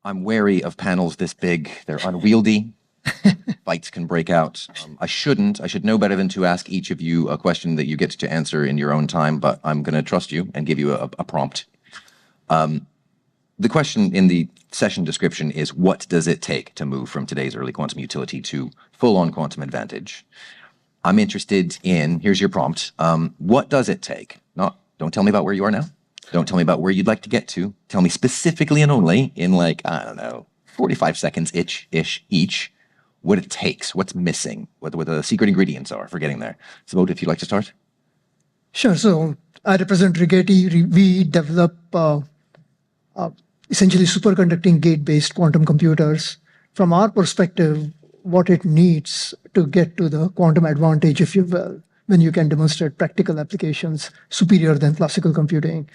I'm wary of panels this big. They're unwieldy. Fights can break out. I should know better than to ask each of you a question that you get to answer in your own time, but I'm going to trust you and give you a prompt. The question in the session description is, what does it take to move from today's early quantum utility to full-on quantum advantage? I'm interested in, here's your prompt, what does it take? Don't tell me about where you are now. Don't tell me about where you'd like to get to. Tell me specifically and only in 45 seconds each, what it takes, what's missing, what the secret ingredients are for getting there. So, if you'd like to start. Sure. So I represent Rigetti. We develop essentially superconducting gate-based quantum computers. From our perspective, what it needs to get to the quantum advantage, if you will, when you can demonstrate practical applications superior than classical computing.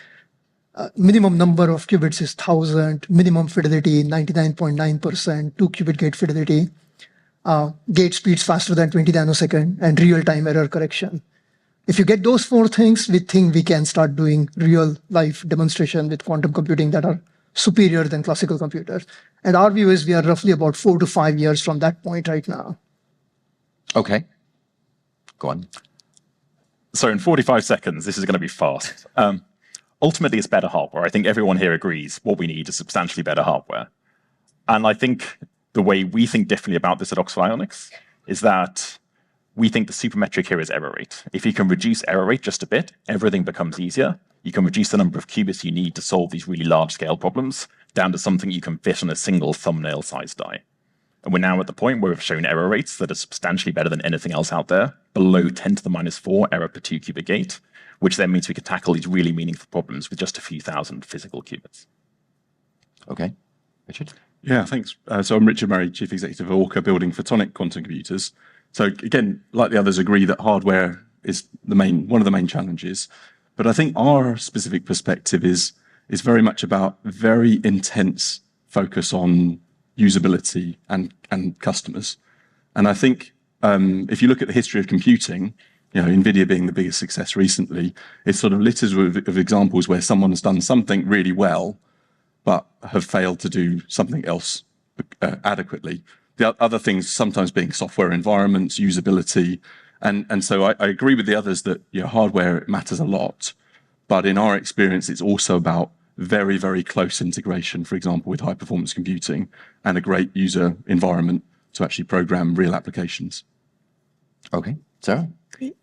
Minimum number of qubits is 1,000, minimum fidelity 99.9%, 2-qubit gate fidelity, gate speeds faster than 20 nanosecond, and real-time error correction. If you get those 4 things, we think we can start doing real-life demonstration with quantum computing that are superior than classical computers. And our view is we are roughly about 4 to 5 years from that point right now. Okay. Go on. So in 45 seconds, this is going to be fast. Ultimately, it's better hardware. I think everyone here agrees what we need is substantially better hardware. And I think the way we think differently about this at Oxford Ionics is that we think the supermetric here is error rate. If you can reduce error rate just a bit, everything becomes easier. You can reduce the number of qubits you need to solve these really large-scale problems down to something you can fit on a single thumbnail-sized die. And we're now at the point where we've shown error rates that are substantially better than anything else out there, below 10 to the minus 4 error per 2-qubit gate, which then means we can tackle these really meaningful problems with just a few thousand physical qubits. Okay. Richard? Yeah, thanks. So I'm Richard Murray, Chief Executive of Orca, building photonic quantum computers. So again, like the others, agree that hardware is one of the main challenges. But I think our specific perspective is very much about very intense focus on usability and customers. And I think if you look at the history of computing, NVIDIA being the biggest success recently, it sort of litters of examples where someone has done something really well, but have failed to do something else adequately. The other things sometimes being software environments, usability. And so I agree with the others that hardware matters a lot. But in our experience, it's also about very, very close integration, for example, with high-performance computing and a great user environment to actually program real applications. Okay. Sarah? Great.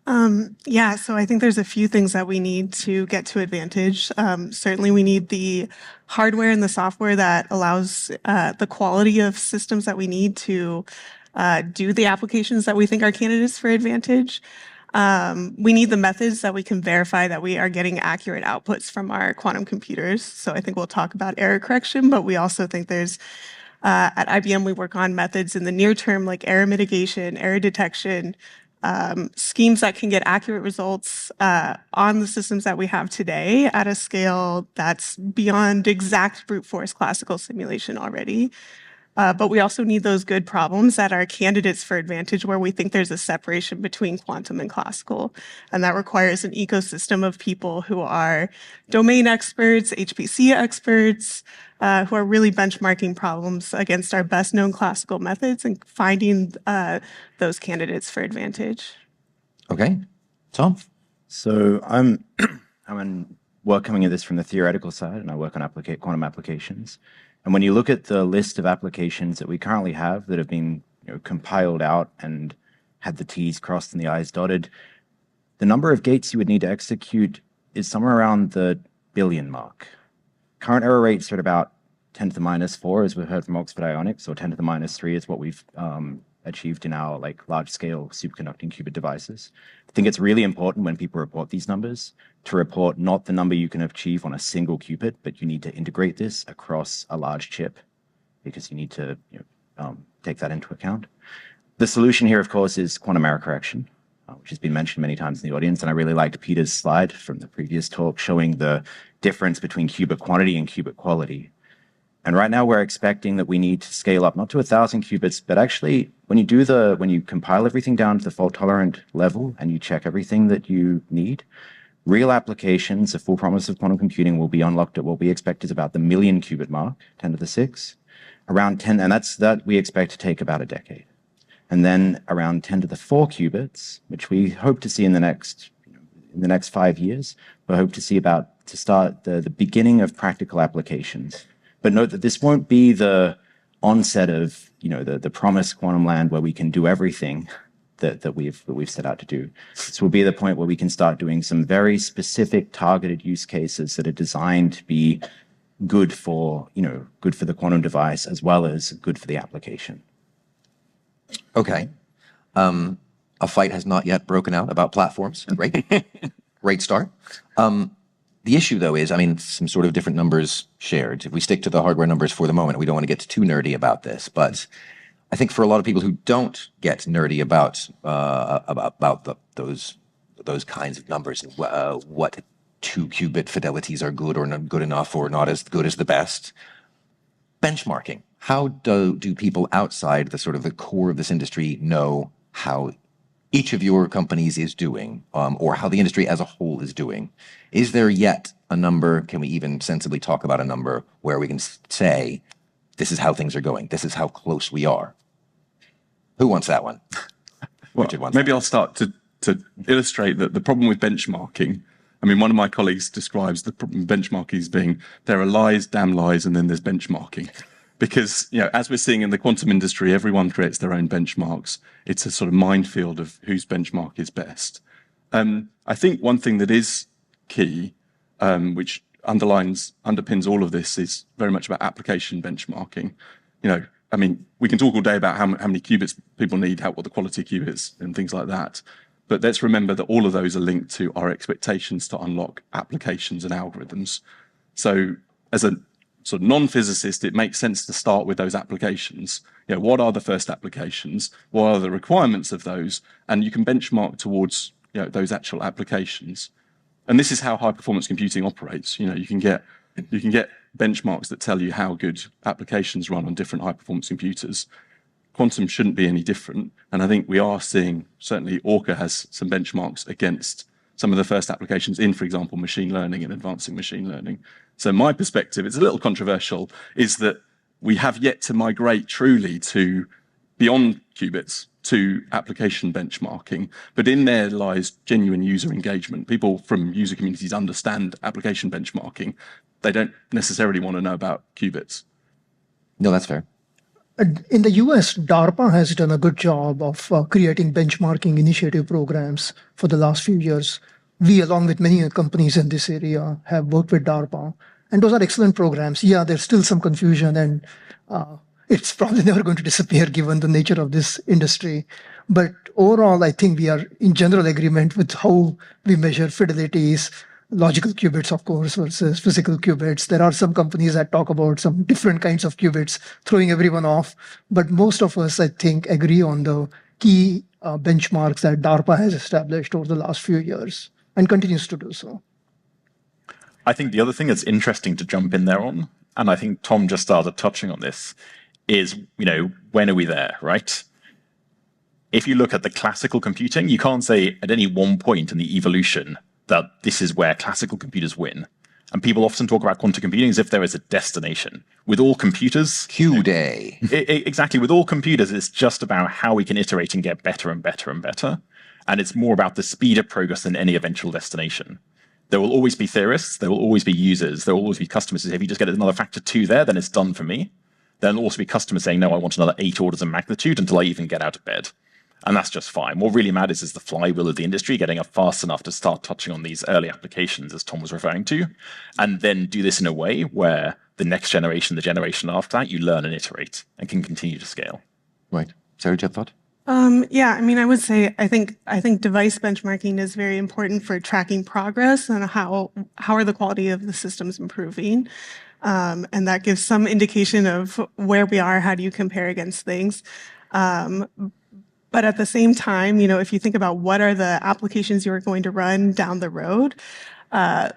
So I think there's a few things that we need to get to advantage. Certainly we need the hardware and the software that allows the quality of systems that we need to do the applications that we think are candidates for advantage. We need the methods that we can verify that we are getting accurate outputs from our quantum computers. So I think we'll talk about error correction, but we also think there's at IBM, we work on methods in the near term like error mitigation, error detection, schemes that can get accurate results on the systems that we have today at a scale that's beyond exact brute force classical simulation already. But we also need those good problems that are candidates for advantage where we think there's a separation between quantum and classical. And that requires an ecosystem of people who are domain experts, HPC experts, who are really benchmarking problems against our best known classical methods and finding those candidates for advantage. Okay. Tom? So I'm coming at this from the theoretical side, and I work on quantum applications. And when you look at the list of applications that we currently have that have been compiled out and had the T's crossed and the I's dotted, the number of gates you would need to execute is somewhere around the billion mark. Current error rates are at about 10 to the minus 4, as we've heard from Oxford Ionics, or 10 to the minus 3 is what we've achieved in our large-scale superconducting qubit devices. I think it's really important when people report these numbers to report not the number you can achieve on a single qubit, but you need to integrate this across a large chip because you need to take that into account. The solution here, of course, is quantum error correction, which has been mentioned many times in the audience. And I really liked Peter's slide from the previous talk showing the difference between qubit quantity and qubit quality. And right now we're expecting that we need to scale up not to 1,000 qubits, but actually when you compile everything down to the fault tolerant level and you check everything that you need, Real applications, the full promise of quantum computing will be unlocked at what we expect is about the million qubit mark, 10 to the 6, around 10, and that we expect to take about a decade. And then around 10 to the 4 qubits, which we hope to see in the next 5 years, we hope to see to start the beginning of practical applications. But note that this won't be the onset of the promised quantum land where we can do everything that we've set out to do. This will be the point where we can start doing some very specific targeted use cases that are designed to be good for the quantum device as well as good for the application. Okay. A fight has not yet broken out about platforms. Great. Great start. The issue, though, is, some sort of different numbers shared. If we stick to the hardware numbers for the moment, we don't want to get too nerdy about this, but I think for a lot of people who don't get nerdy about those kinds of numbers, what 2-qubit fidelities are good or not good enough or not as good as the best, benchmarking. How do people outside the core of this industry know how each of your companies is doing, or how the industry as a whole is doing? Is there yet a number? Can we even sensibly talk about a number where we can say, this is how things are going, this is how close we are? Who wants that one? Well, maybe I'll start to illustrate that the problem with benchmarking. One of my colleagues describes the problem with benchmarking as being there are lies, damn lies, and then there's benchmarking. Because, as we're seeing in the quantum industry, everyone creates their own benchmarks. It's a sort of minefield of whose benchmark is best. I think one thing that is key, which underpins all of this, is very much about application benchmarking. We can talk all day about how many qubits people need, what the quality of qubits and things like that. But let's remember that all of those are linked to our expectations to unlock applications and algorithms. So as a sort of non-physicist, it makes sense to start with those applications. What are the first applications? What are the requirements of those? And you can benchmark towards those actual applications. And this is how high-performance computing operates. You can get benchmarks that tell you how good applications run on different high-performance computers. Quantum shouldn't be any different. And I think we are seeing, certainly Orca has some benchmarks against some of the first applications in, for example, machine learning and advancing machine learning. So my perspective, it's a little controversial, is that we have yet to migrate truly to beyond qubits to application benchmarking. But in there lies genuine user engagement. People from user communities understand application benchmarking. They don't necessarily want to know about qubits. No, that's fair. In the US, DARPA has done a good job of creating benchmarking initiative programs for the last few years. We, along with many companies in this area, have worked with DARPA. And those are excellent programs. Yeah, there's still some confusion, and it's probably never going to disappear given the nature of this industry. But overall, I think we are in general agreement with how we measure fidelities, logical qubits, of course, versus physical qubits. There are some companies that talk about some different kinds of qubits, throwing everyone off. But most of us, I think, agree on the key benchmarks that DARPA has established over the last few years and continues to do so. I think the other thing that's interesting to jump in there on, and I think Tom just started touching on this, is, when are we there, right? If you look at the classical computing, you can't say at any one point in the evolution that this is where classical computers win. And people often talk about quantum computing as if there is a destination. With all computers... Q-Day. Exactly. With all computers, it's just about how we can iterate and get better and better and better. And it's more about the speed of progress than any eventual destination. There will always be theorists. There will always be users. There will always be customers who say, if you just get another factor 2 there, then it's done for me. Then there'll also be customers saying, no, I want another 8 orders of magnitude until I even get out of bed. And that's just fine. What really matters is the flywheel of the industry getting up fast enough to start touching on these early applications, as Tom was referring to, and then do this in a way where the next generation, the generation after that, you learn and iterate and can continue to scale. Right. Sarah, do you have a thought? I would say I think device benchmarking is very important for tracking progress and how are the quality of the systems improving. And that gives some indication of where we are, how do you compare against things. But at the same time, if you think about what are the applications you're going to run down the road,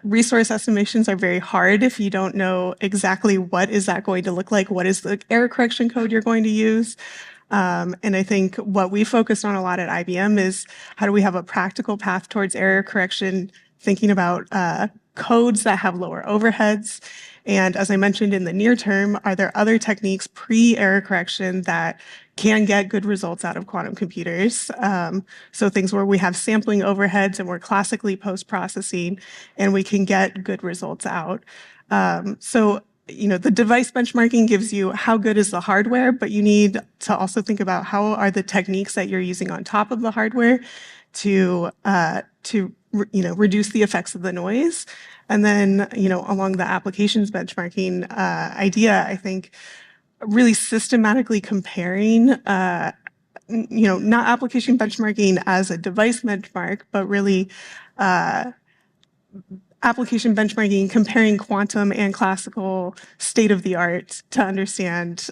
resource estimations are very hard if you don't know exactly what is that going to look like, what is the error correction code you're going to use. And I think what we focused on a lot at IBM is how do we have a practical path towards error correction thinking about codes that have lower overheads. And as I mentioned, in the near term, are there other techniques pre-error correction that can get good results out of quantum computers? So things where we have sampling overheads and we're classically post-processing and we can get good results out. So the device benchmarking gives you how good is the hardware, but you need to also think about how are the techniques that you're using on top of the hardware to reduce the effects of the noise. And then, along the applications benchmarking idea, I think really systematically comparing, not application benchmarking as a device benchmark, but really application benchmarking, comparing quantum and classical state of the art to understand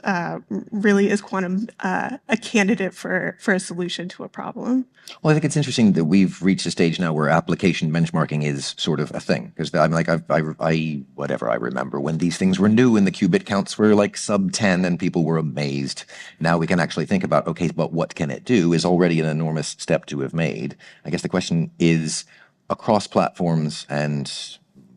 really is quantum a candidate for a solution to a problem. Well, I think it's interesting that we've reached a stage now where application benchmarking is sort of a thing. Because I'm like, I remember when these things were new and the qubit counts were like sub 10 and people were amazed. Now we can actually think about, okay, but what can it do is already an enormous step to have made. I guess the question is, across platforms and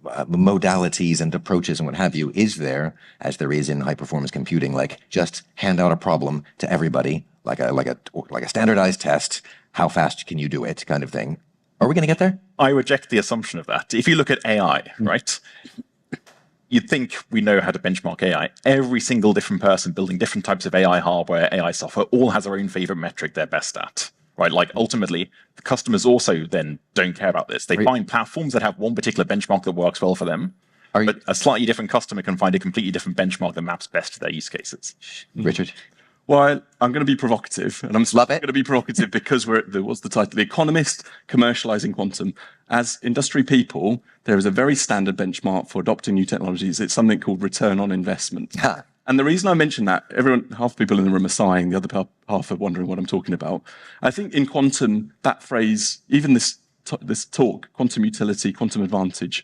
modalities and approaches and what have you, is there, as there is in high performance computing, like just hand out a problem to everybody, like a standardized test, how fast can you do it kind of thing? Are we going to get there? I reject the assumption of that. If you look at AI, right, you'd think we know how to benchmark AI. Every single different person building different types of AI hardware, AI software, all has their own favorite metric they're best at. Right, like ultimately, the customers also then don't care about this. They find platforms that have one particular benchmark that works well for them, but a slightly different customer can find a completely different benchmark that maps best to their use cases. Richard? Well, I'm going to be provocative, and I'm Love it. going to be provocative because what's the title? The Economist Commercializing Quantum. As industry people, there is a very standard benchmark for adopting new technologies. It's something called return on investment. And the reason I mention that, half the people in the room are sighing, the other half are wondering what I'm talking about. I think in quantum, that phrase, even this talk, quantum utility, quantum advantage,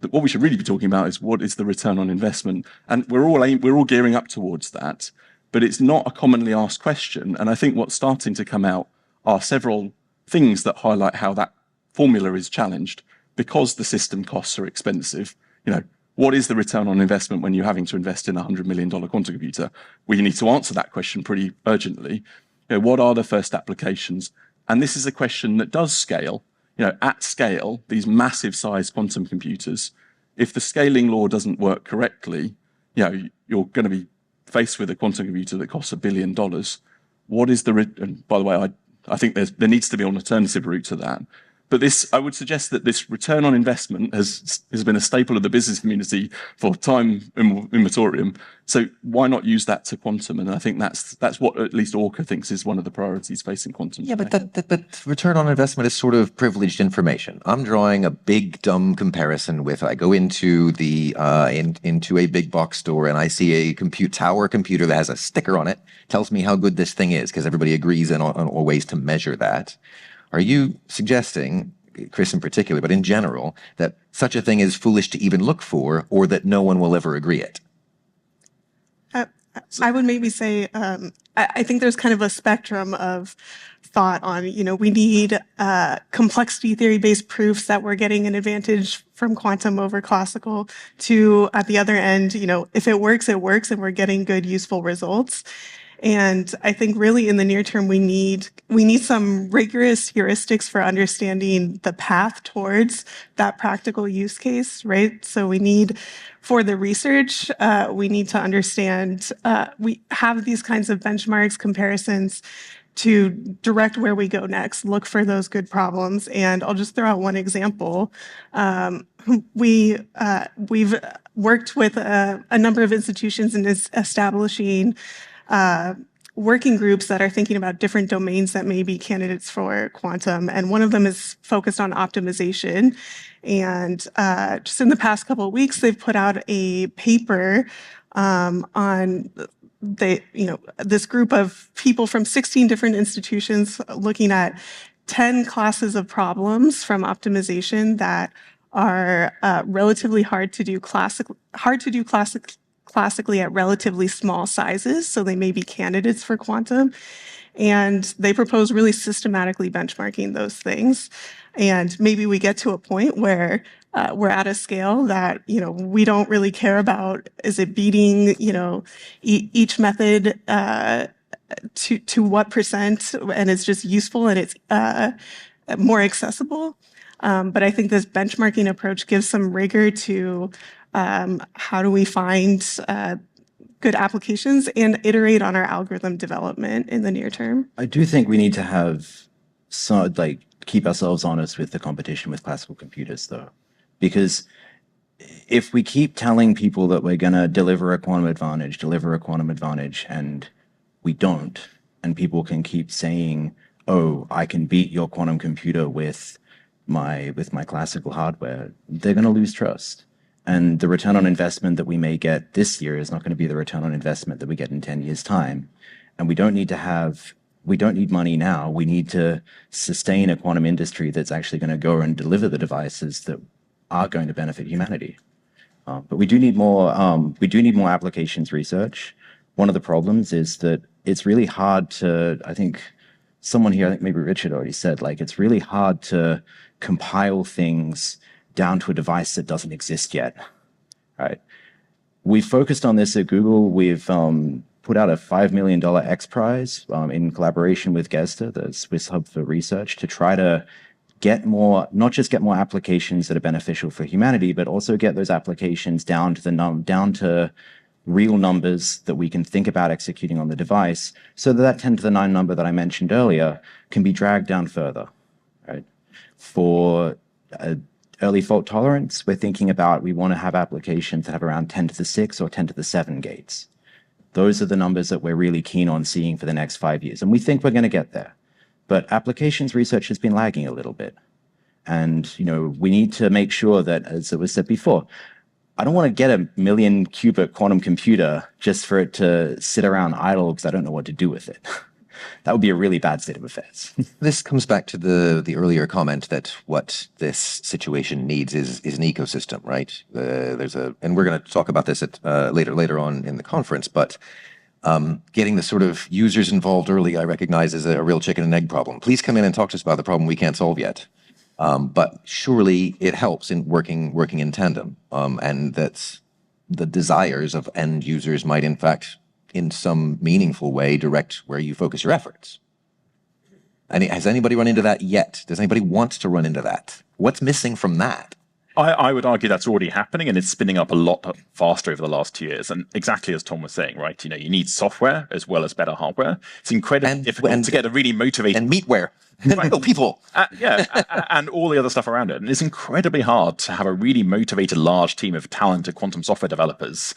that what we should really be talking about is what is the return on investment. And we're all gearing up towards that, but it's not a commonly asked question. And I think what's starting to come out are several things that highlight how that formula is challenged because the system costs are expensive. What is the return on investment when you're having to invest in a $100 million quantum computer? We need to answer that question pretty urgently. What are the first applications? And this is a question that does scale. At scale, these massive size quantum computers, if the scaling law doesn't work correctly, you're going to be faced with a quantum computer that costs $1 billion. What is and by the way, I think there needs to be an alternative route to that. But I would suggest that this return on investment has been a staple of the business community for time immemorial. So why not use that to quantum? And I think that's what at least Orca thinks is one of the priorities facing quantum. Yeah, but return on investment is sort of privileged information. I'm drawing a big dumb comparison with I go into into a big box store and I see a tower computer that has a sticker on it, tells me how good this thing is because everybody agrees on ways to measure that. Are you suggesting, Chris in particular, but in general, that such a thing is foolish to even look for or that no one will ever agree it? I would maybe say I think there's kind of a spectrum of thought on, we need complexity theory-based proofs that we're getting an advantage from quantum over classical to, at the other end, if it works and we're getting good, useful results. And I think really in the near term, we need some rigorous heuristics for understanding the path towards that practical use case, right? So for the research, we need to understand, we have these kinds of benchmarks, comparisons to direct where we go next, look for those good problems. And I'll just throw out one example. We've worked with a number of institutions in establishing working groups that are thinking about different domains that may be candidates for quantum. And one of them is focused on optimization. And just in the past couple of weeks, they've put out a paper on this group of people from 16 different institutions looking at 10 classes of problems from optimization that are relatively hard to do classically at relatively small sizes, so they may be candidates for quantum. And they propose really systematically benchmarking those things. And maybe we get to a point where we're at a scale that, we don't really care about, is it beating, each method to what percent, and it's just useful and it's more accessible. But I think this benchmarking approach gives some rigor to how do we find good applications and iterate on our algorithm development in the near term. I do think we need to have keep ourselves honest with the competition with classical computers, though, because if we keep telling people that we're going to deliver a quantum advantage, and we don't, and people can keep saying, "Oh, I can beat your quantum computer with my classical hardware," they're going to lose trust. And the return on investment that we may get this year is not going to be the return on investment that we get in 10 years' time. And we don't need money now. We need to sustain a quantum industry that's actually going to go and deliver the devices that are going to benefit humanity. But we do need more. We do need more applications research. One of the problems is that it's really hard to. I think someone here, I think maybe Richard already said, it's really hard to compile things down to a device that doesn't exist yet, right? We focused on this at Google. We've put out a $5 million X Prize in collaboration with GESTA, the Swiss Hub for Research, to try to get more, not just get more applications that are beneficial for humanity, but also get those applications down to real numbers that we can think about executing on the device, so that 10 to the 9 number that I mentioned earlier can be dragged down further, right? For early fault tolerance, we're thinking about, we want to have applications that have around 10 to the 6 or 10 to the 7 gates. Those are the numbers that we're really keen on seeing for the next 5 years. And we think we're going to get there. But applications research has been lagging a little bit. And, we need to make sure that, as it was said before, I don't want to get a 1 million qubit quantum computer just for it to sit around idle because I don't know what to do with it. That would be a really bad state of affairs. This comes back to the earlier comment that what this situation needs is an ecosystem, right? And we're going to talk about this at later on in the conference, but getting the sort of users involved early, I recognize, is a real chicken and egg problem. Please come in and talk to us about the problem we can't solve yet. But surely it helps in working in tandem, and that the desires of end users might, in fact, in some meaningful way, direct where you focus your efforts. Has anybody run into that yet? Does anybody want to run into that? What's missing from that? I would argue that's already happening, and it's spinning up a lot faster over the last 2 years. And exactly as Tom was saying, right? You need software as well as better hardware. It's incredibly difficult to get a really motivated and meatware and real people. And all the other stuff around it. And it's incredibly hard to have a really motivated large team of talented quantum software developers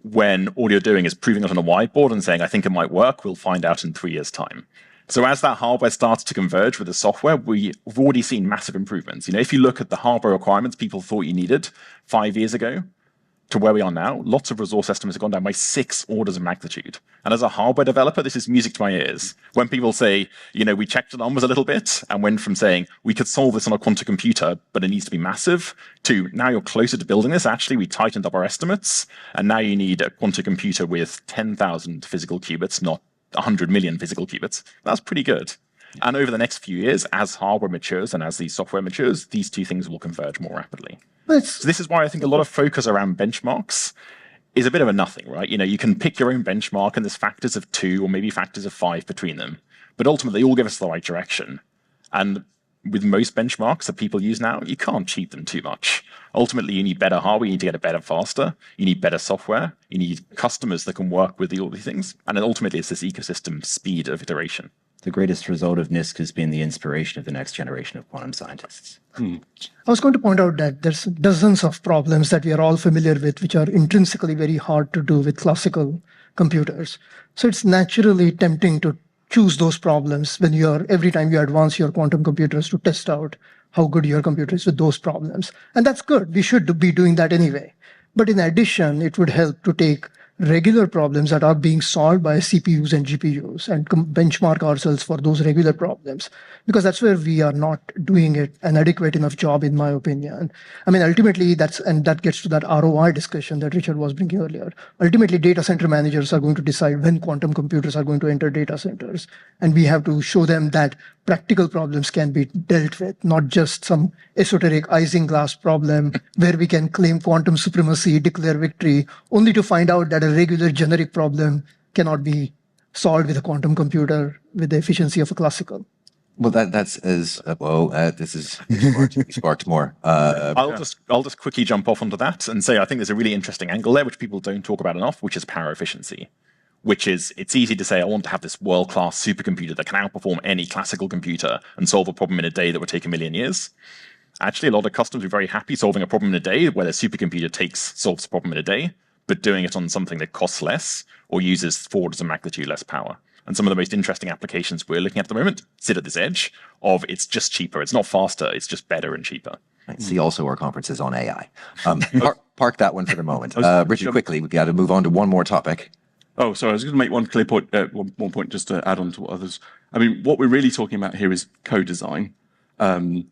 when all you're doing is proving it on a whiteboard and saying, "I think it might work. We'll find out in 3 years' time." So as that hardware starts to converge with the software, we've already seen massive improvements. If you look at the hardware requirements people thought you needed 5 years ago to where we are now, lots of resource estimates have gone down by 6 orders of magnitude. And as a hardware developer, this is music to my ears. When people say, we checked the numbers a little bit and went from saying, we could solve this on a quantum computer, but it needs to be massive, to now you're closer to building this. Actually, we tightened up our estimates, and now you need a quantum computer with 10,000 physical qubits, not 100 million physical qubits. That's pretty good. And over the next few years, as hardware matures and as the software matures, these two things will converge more rapidly. So this is why I think a lot of focus around benchmarks is a bit of a nothing, right? You can pick your own benchmark, and there's factors of 2 or maybe factors of 5 between them. But ultimately, they all give us the right direction. And with most benchmarks that people use now, you can't cheat them too much. Ultimately, you need better hardware, you need to get it better faster, you need better software, you need customers that can work with all these things. And then ultimately, it's this ecosystem speed of iteration. The greatest result of NISQ has been the inspiration of the next generation of quantum scientists. I was going to point out that there's dozens of problems that we are all familiar with, which are intrinsically very hard to do with classical computers. So it's naturally tempting to choose those problems when every time you advance your quantum computers to test out how good your computer is with those problems. And that's good. We should be doing that anyway. But in addition, it would help to take regular problems that are being solved by CPUs and GPUs and benchmark ourselves for those regular problems, because that's where we are not doing an adequate enough job, in my opinion. I mean, ultimately, that gets to that ROI discussion that Richard was bringing earlier. Ultimately, data center managers are going to decide when quantum computers are going to enter data centers, and we have to show them that practical problems can be dealt with, not just some esoteric isinglass problem where we can claim quantum supremacy, declare victory, only to find out that a regular generic problem cannot be solved with a quantum computer with the efficiency of a classical. Well, that's as well. This is sparked more. I'll just quickly jump off onto that and say I think there's a really interesting angle there which people don't talk about enough, which is power efficiency. Which is, it's easy to say, I want to have this world-class supercomputer that can outperform any classical computer and solve a problem in a day that would take 1 million years. Actually, a lot of customers are very happy solving a problem in a day where their supercomputer solves a problem in a day, but doing it on something that costs less or uses 4 orders of magnitude less power. And some of the most interesting applications we're looking at the moment sit at this edge of it's just cheaper. It's not faster. It's just better and cheaper. See also our conferences on AI. Park that one for the moment. Richard, quickly, we've got to move on to one more topic. Oh, sorry, I was going to make one clear point, one point just to add on to what others. I mean, what we're really talking about here is co-design. And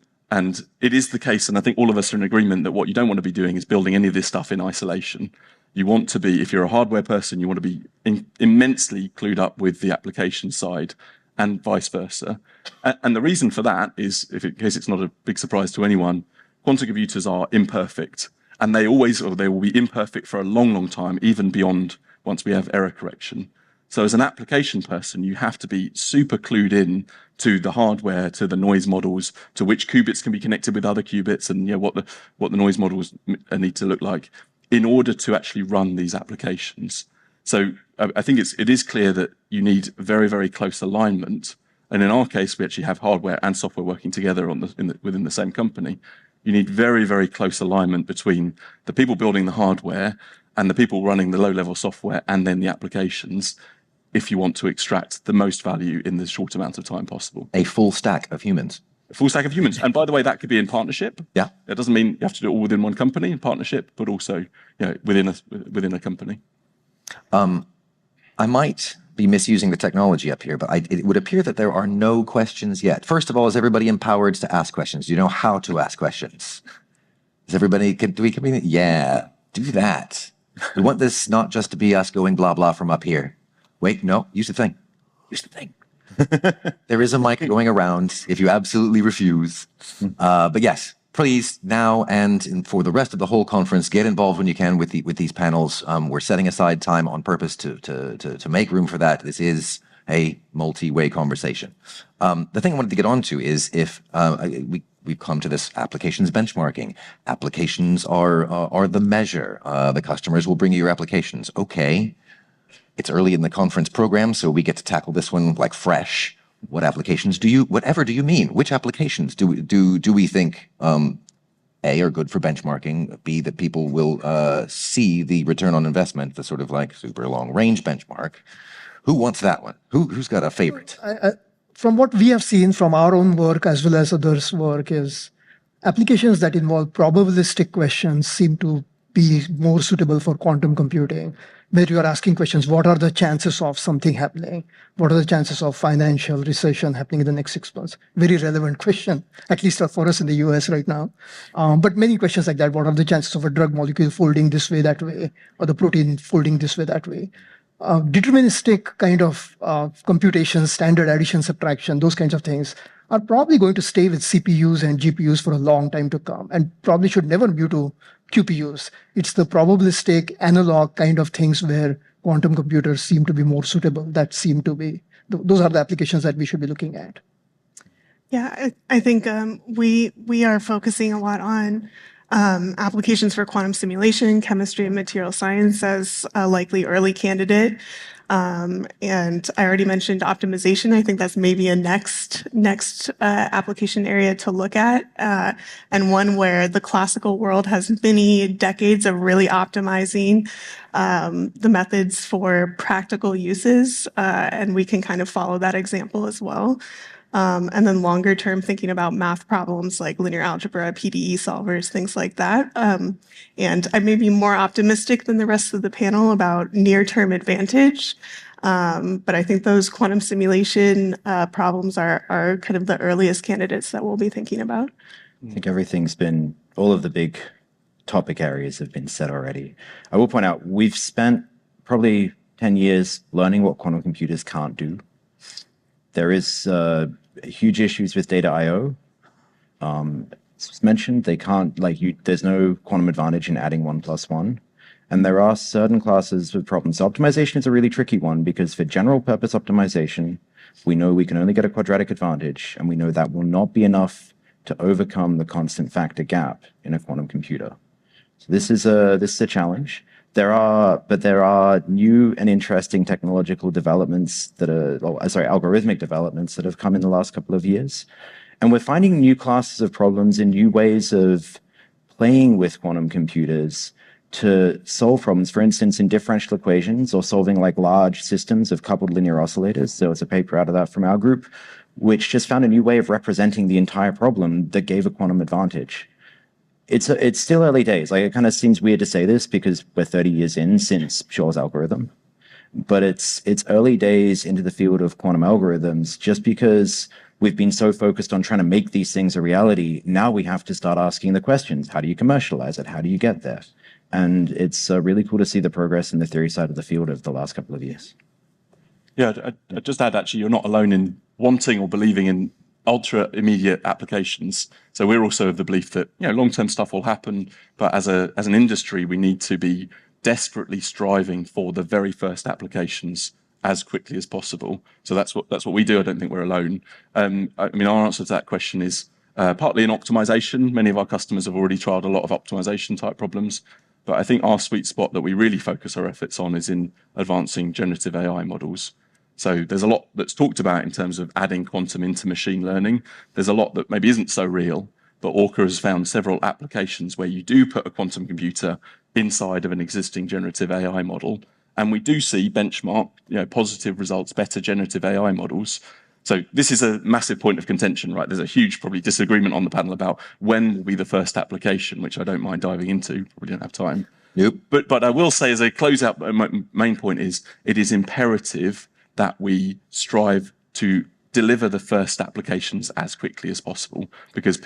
it is the case, and I think all of us are in agreement that what you don't want to be doing is building any of this stuff in isolation. You want to be, if you're a hardware person, you want to be immensely clued up with the application side and vice versa. And the reason for that is, in case it's not a big surprise to anyone, quantum computers are imperfect. And they will be imperfect for a long, long time, even beyond once we have error correction. So as an application person, you have to be super clued in to the hardware, to the noise models, to which qubits can be connected with other qubits, and what the noise models need to look like in order to actually run these applications. So I think it is clear that you need very, very close alignment. And in our case, we actually have hardware and software working together within the same company. You need very, very close alignment between the people building the hardware and the people running the low-level software and then the applications, if you want to extract the most value in the short amount of time possible. A full stack of humans. A full stack of humans. And by the way, that could be in partnership. Yeah. That doesn't mean you have to do it all within one company in partnership, but also within a company. I might be misusing the technology up here, but it would appear that there are no questions yet. First of all, is everybody empowered to ask questions? Do you know how to ask questions? Is everybody, yeah, do that. We want this not just to be us going blah, blah from up here. Wait, no, use the thing. Use the thing. There is a mic going around if you absolutely refuse. But yes, please now and for the rest of the whole conference, get involved when you can with these panels. We're setting aside time on purpose to make room for that. This is a multi-way conversation. The thing I wanted to get onto is if we've come to this applications benchmarking. Applications are the measure. The customers will bring you your applications. Okay, it's early in the conference program, so we get to tackle this one like fresh. What applications do you mean? Which applications do we think A, are good for benchmarking, B, that people will see the return on investment, the sort of like super long range benchmark? Who wants that one? Who's got a favorite? From what we have seen from our own work as well as others' work is applications that involve probabilistic questions seem to be more suitable for quantum computing, where you are asking questions, what are the chances of something happening? What are the chances of financial recession happening in the next 6 months? Very relevant question, at least for us in the US right now. But many questions like that, what are the chances of a drug molecule folding this way, that way, or the protein folding this way, that way? Deterministic kind of computation, standard addition, subtraction, those kinds of things are probably going to stay with CPUs and GPUs for a long time to come, and probably should never move to QPUs. It's the probabilistic analog kind of things where quantum computers seem to be more suitable. That seem to be, those are the applications that we should be looking at. Yeah, I think we are focusing a lot on applications for quantum simulation, chemistry, and material science as a likely early candidate. And I already mentioned optimization. I think that's maybe a next application area to look at, and one where the classical world has many decades of really optimizing the methods for practical uses, and we can kind of follow that example as well. And then longer term, thinking about math problems like linear algebra, PDE solvers, things like that. And I may be more optimistic than the rest of the panel about near-term advantage. But I think those quantum simulation problems are kind of the earliest candidates that we'll be thinking about. I think all of the big topic areas have been said already. I will point out, we've spent probably 10 years learning what quantum computers can't do. There is huge issues with data I/O. As mentioned, they can't, there's no quantum advantage in adding 1 + 1. And there are certain classes of problems. Optimization is a really tricky one because for general purpose optimization, we know we can only get a quadratic advantage, and we know that will not be enough to overcome the constant factor gap in a quantum computer. So this is a challenge. There are new and interesting technological developments algorithmic developments that have come in the last couple of years. And we're finding new classes of problems and new ways of playing with quantum computers to solve problems, for instance, in differential equations or solving large systems of coupled linear oscillators. There was a paper out of that from our group, which just found a new way of representing the entire problem that gave a quantum advantage. It's still early days. It kind of seems weird to say this because we're 30 years in since Shor's algorithm, but it's early days into the field of quantum algorithms. Just because we've been so focused on trying to make these things a reality, now we have to start asking the questions. How do you commercialize it? How do you get there? And it's really cool to see the progress in the theory side of the field over the last couple of years. Yeah, I'd just add, actually, you're not alone in wanting or believing in ultra immediate applications. So we're also of the belief that long-term stuff will happen, but as an industry, we need to be desperately striving for the very first applications as quickly as possible. So that's what we do. I don't think we're alone. I mean, our answer to that question is partly in optimization. Many of our customers have already trialed a lot of optimization type problems, but I think our sweet spot that we really focus our efforts on is in advancing generative AI models. So there's a lot that's talked about in terms of adding quantum into machine learning. There's a lot that maybe isn't so real, but Orca has found several applications where you do put a quantum computer inside of an existing generative AI model. And we do see benchmark, positive results, better generative AI models. So this is a massive point of contention, right? There's a huge probably disagreement on the panel about when will be the first application, which I don't mind diving into. We don't have time. Nope. But I will say as a closeout, my main point is it is imperative that we strive to deliver the first applications as quickly as possible, because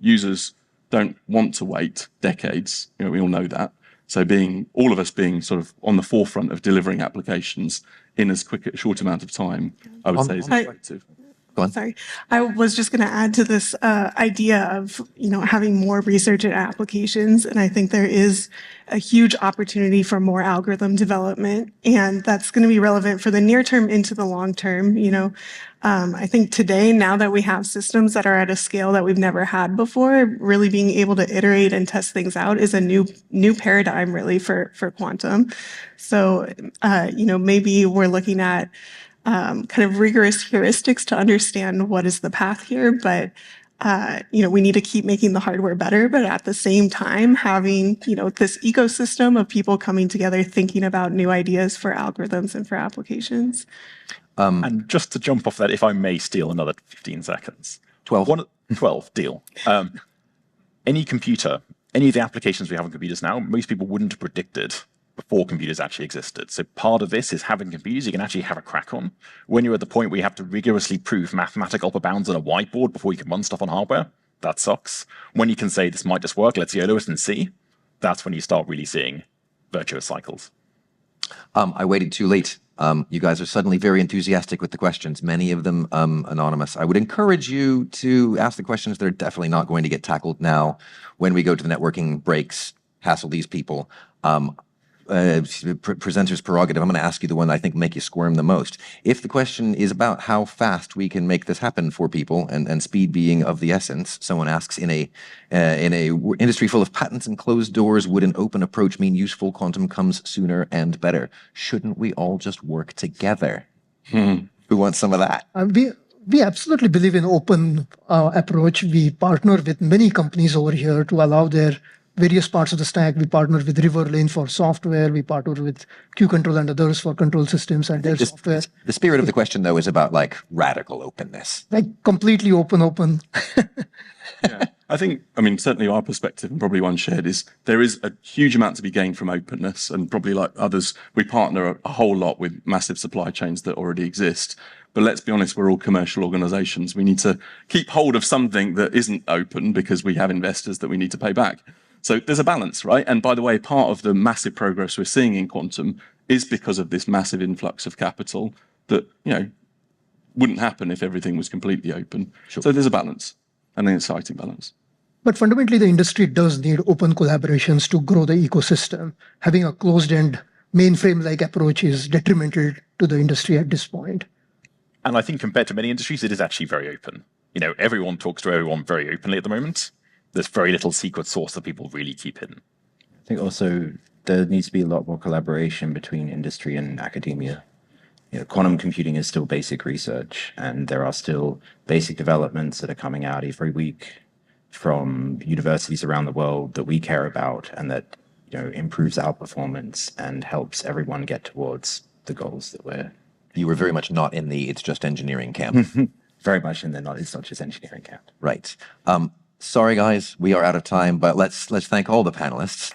users don't want to wait decades. We all know that. So all of us being sort of on the forefront of delivering applications in as quick a short amount of time, I would say is effective. Go on. Sorry, I was just going to add to this idea of having more research and applications, and I think there is a huge opportunity for more algorithm development, and that's going to be relevant for the near term into the long term. I think today, now that we have systems that are at a scale that we've never had before, really being able to iterate and test things out is a new paradigm really for quantum. So maybe we're looking at kind of rigorous heuristics to understand what is the path here, but we need to keep making the hardware better, but at the same time having this ecosystem of people coming together thinking about new ideas for algorithms and for applications. And just to jump off that, if I may steal another 15 seconds. 12. 12, deal. Any computer, any of the applications we have on computers now, most people wouldn't have predicted before computers actually existed. So part of this is having computers you can actually have a crack on. When you're at the point where you have to rigorously prove mathematical upper bounds on a whiteboard before you can run stuff on hardware, that sucks. When you can say this might just work, let's YOLO it and see, that's when you start really seeing virtuous cycles. I waited too late. You guys are suddenly very enthusiastic with the questions, many of them anonymous. I would encourage you to ask the questions that are definitely not going to get tackled now. When we go to the networking breaks, hassle these people. Presenter's prerogative. I'm going to ask you the one that I think make you squirm the most. If the question is about how fast we can make this happen for people, and speed being of the essence, someone asks, in a industry full of patents and closed doors, would an open approach mean useful quantum comes sooner and better? Shouldn't we all just work together? Who wants some of that? We absolutely believe in open approach. We partner with many companies over here to allow their various parts of the stack. We partner with Riverlane for software. We partner with QControl and others for control systems and their software. The spirit of the question, though, is about like radical openness. Like completely open. Yeah, I think, I mean, certainly our perspective, and probably one shared, is there is a huge amount to be gained from openness. And probably like others, we partner a whole lot with massive supply chains that already exist. But let's be honest, we're all commercial organizations. We need to keep hold of something that isn't open because we have investors that we need to pay back. So there's a balance, right? And by the way, part of the massive progress we're seeing in quantum is because of this massive influx of capital that, wouldn't happen if everything was completely open. Sure. So there's a balance, and an exciting balance. But fundamentally, the industry does need open collaborations to grow the ecosystem. Having a closed-end mainframe-like approach is detrimental to the industry at this point. And I think compared to many industries, it is actually very open. Everyone talks to everyone very openly at the moment. There's very little secret sauce that people really keep hidden. I think also there needs to be a lot more collaboration between industry and academia. Quantum computing is still basic research, and there are still basic developments that are coming out every week from universities around the world that we care about and that improves our performance and helps everyone get towards the goals that we're. You were very much not in the it's just engineering camp. Very much in the it's not just engineering camp. Right. Sorry, guys, we are out of time, but let's thank all the panelists.